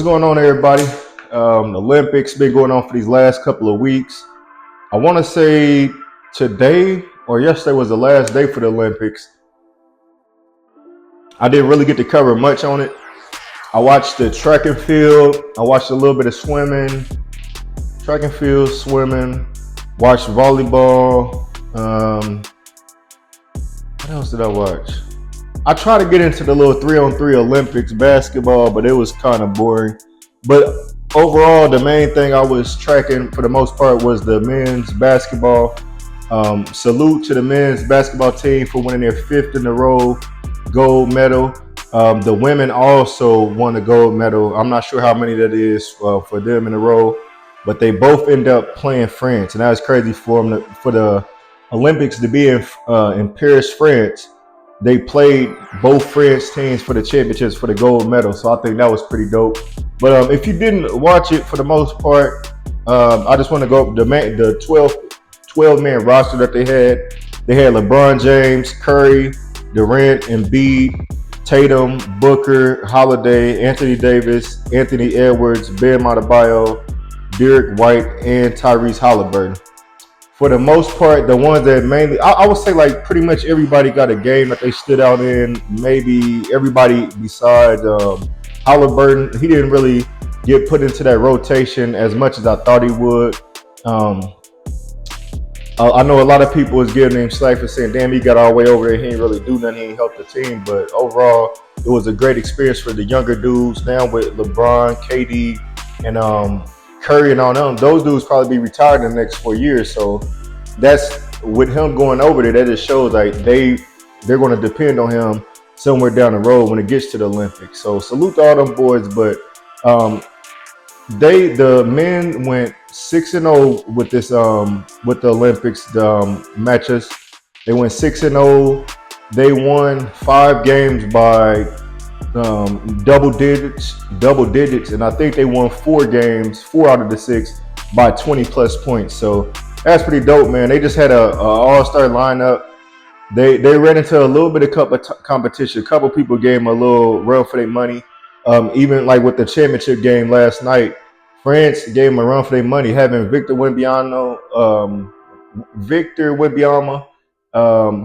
What's going on, everybody? The Olympics been going on for these last couple of weeks. I want to say today or yesterday was the last day for the Olympics. I didn't really get to cover much on it. I watched the track and field. I watched a little bit of swimming, track and field, swimming. Watched volleyball. What else did I watch? I tried to get into the little 3-on-3 Olympics basketball, but it was kind of boring. But overall, the main thing I was tracking for the most part was the men's basketball. Salute to the men's basketball team for winning their fifth in a row gold medal. The women also won a gold medal. I'm not sure how many that is for them in a row, but they both end up playing France, and that was crazy for them for the Olympics to be in Paris, France. They played both French teams for the championships for the gold medal, so I think that was pretty dope. But if you didn't watch it for the most part, I just want to go over the 12 man roster that they had. They had LeBron James, Curry, Durant, Embiid, Tatum, Booker, Holiday, Anthony Davis, Anthony Edwards, Ben Adebayo, Derek White, and Tyrese Halliburton. For the most part, the ones that mainly, I would say like pretty much everybody got a game that they stood out in. Maybe everybody besides Halliburton, he didn't really get put into that rotation as much as I thought he would. I know a lot of people was giving him slack for saying, damn, he got all the way over there. He didn't really do nothing. He didn't help the team. But overall, it was a great experience for the younger dudes. Now with LeBron, KD, and Curry and all them, those dudes probably be retired in the next 4 years. So that's with him going over there. That just shows like they're going to depend on him somewhere down the road when it gets to the Olympics. So salute to all them boys. But the men went 6-0 with this with the Olympics matches. They went 6-0. They won 5 games by double digits, and I think they won 4 games, 4 out of the 6 by 20 plus points. So that's pretty dope, man. They just had a all-star lineup. They ran into a little bit of competition. A couple people gave them a little run for their money. Even like with the championship game last night, France gave them a run for their money, having Victor Wembanyama.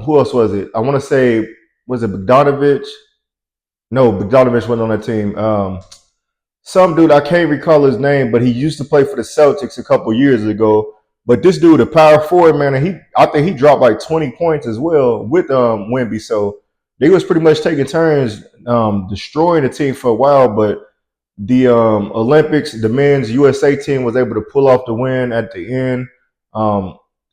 Who else was it? I want to say, was it Bogdanovich? No, Bogdanovich wasn't on that team. Some dude, I can't recall his name, but he used to play for the Celtics a couple years ago. But this dude, a power forward, man, and I think he dropped like 20 points as well with Wemby. So they was pretty much taking turns destroying the team for a while. But the Olympics, the men's USA team was able to pull off the win at the end.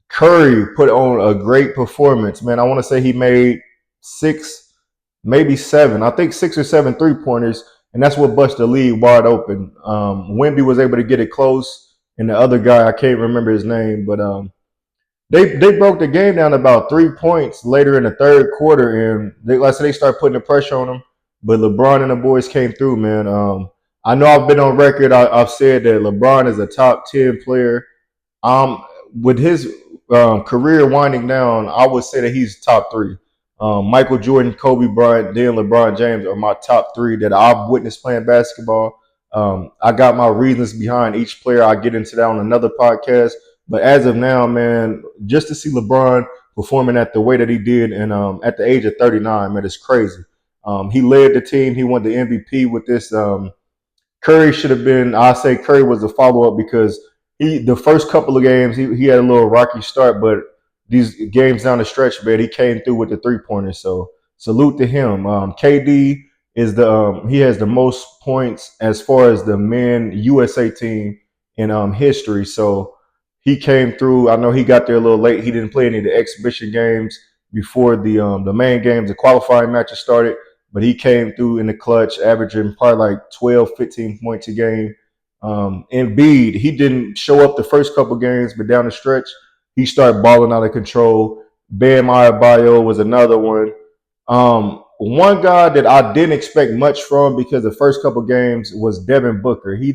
Curry put on a great performance, man. I want to say he made 6, maybe 7. I think 6 or 7 3-pointers, and that's what busted the lead wide open. Wemby was able to get it close, and the other guy, I can't remember his name, but they broke the game down about 3 points later in the third quarter, and they started putting the pressure on them. But LeBron and the boys came through, man. I know I've been on record. I've said that LeBron is a top 10 player. With his career winding down, I would say that he's top 3. Michael Jordan, Kobe Bryant, then LeBron James are my top 3 that I've witnessed playing basketball. I got my reasons behind each player. I get into that on another podcast. But as of now, man, just to see LeBron performing at the way that he did and at the age of 39, man, it's crazy. He led the team. He won the MVP with this. Curry should have been, I say Curry was a follow-up because the first couple of games, he had a little rocky start, but these games down the stretch, man, he came through with the 3-pointers. So salute to him. KD is he has the most points as far as the men USA team in history. So he came through. I know he got there a little late. He didn't play any of the exhibition games before the main games, the qualifying matches started. But he came through in the clutch, averaging probably like 12, 15 points a game. Embiid, he didn't show up the first couple games, but down the stretch, he started balling out of control. Bam Adebayo was another one. One guy that I didn't expect much from because the first couple games was Devin Booker. He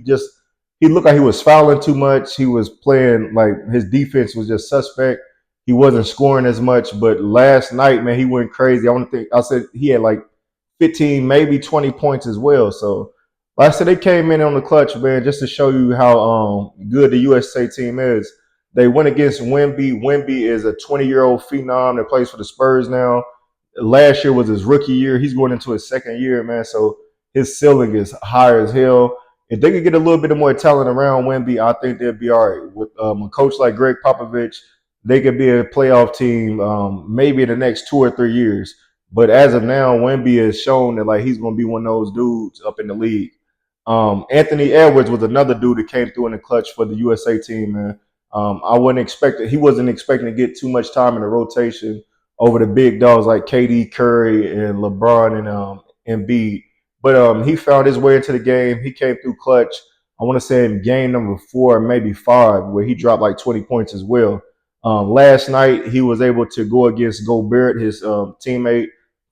looked like he was fouling too much. He was playing like his defense was just suspect. He wasn't scoring as much. But last night, man, he went crazy. I said he had like 15, maybe 20 points as well. So like I said, they came in on the clutch, man, just to show you how good the USA team is. They went against Wemby. Wemby is a 20-year-old phenom that plays for the Spurs now. Last year was his rookie year. He's going into his second year, man. So his ceiling is high as hell. If they could get a little bit more talent around Wemby, I think they'd be all right. With a coach like Greg Popovich, they could be a playoff team maybe in the next 2 or 3 years. But as of now, Wemby has shown that like he's going to be one of those dudes up in the league. Anthony Edwards was another dude that came through in the clutch for the USA team, man. I wasn't expecting he wasn't expecting to get too much time in the rotation over the big dogs like KD, Curry, and LeBron and Embiid. But he found his way into the game. He came through clutch. I want to say in game number 4, maybe 5, where he dropped like 20 points as well. Last night he was able to go against Gobert, his teammate,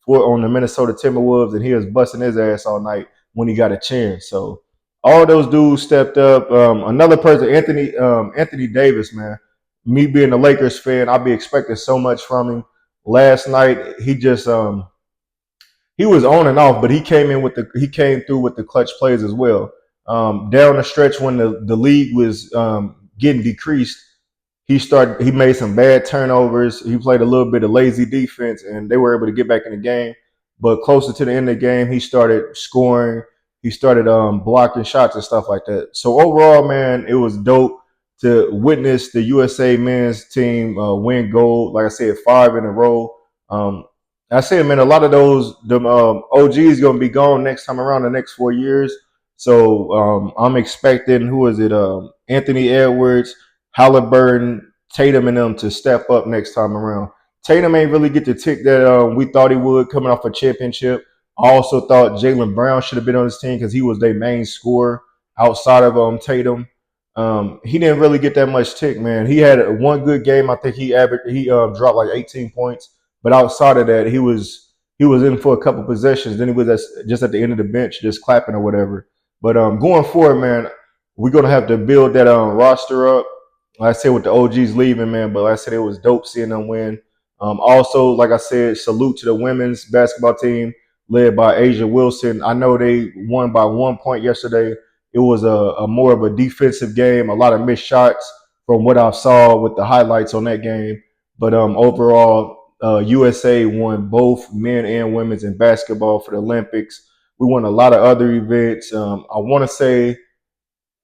on the Minnesota Timberwolves, and he was busting his ass all night when he got a chance. So all those dudes stepped up. Another person, Anthony Davis, man. Me being a Lakers fan, I'll be expecting so much from him. Last night, he was on and off, but he came through with the clutch plays as well. Down the stretch when the league was getting decreased, he made some bad turnovers. He played a little bit of lazy defense, and they were able to get back in the game. But closer to the end of the game, he started scoring. He started blocking shots and stuff like that. So overall, man, it was dope to witness the USA men's team win gold. Like I said, 5 in a row. I said, man, a lot of those OGs gonna be gone next time around the next 4 years. So I'm expecting Anthony Edwards, Halliburton, Tatum, and them to step up next time around. Tatum ain't really get the tick that we thought he would coming off a championship. I also thought Jaylen Brown should have been on this team because he was their main scorer outside of Tatum. He didn't really get that much tick, man. He had one good game. I think he dropped like 18 points, but outside of that, he was in for a couple possessions. Then he was just at the end of the bench, just clapping or whatever. But going forward, man, we're gonna have to build that roster up. Like I said, with the OGs leaving, man, but like I said, it was dope seeing them win. Also, like I said, salute to the women's basketball team led by Asia Wilson. I know they won by 1 point yesterday. It was a more of a defensive game, a lot of missed shots from what I saw with the highlights on that game. But overall, USA won both men and women's in basketball for the Olympics. We won a lot of other events. I want to say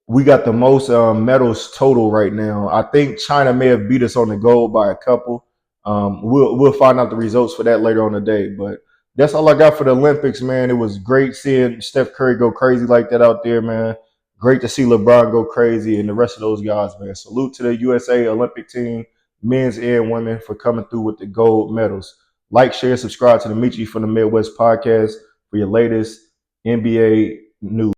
we got the most medals total right now. I think China may have beat us on the gold by a couple. We'll find out the results for that later on today. But that's all I got for the Olympics, man. It was great seeing Steph Curry go crazy like that out there, man. Great to see LeBron go crazy and the rest of those guys, man. Salute to the USA Olympic team, men's and women, for coming through with the gold medals. Like, share, subscribe to the Michi from the Midwest podcast for your latest NBA news.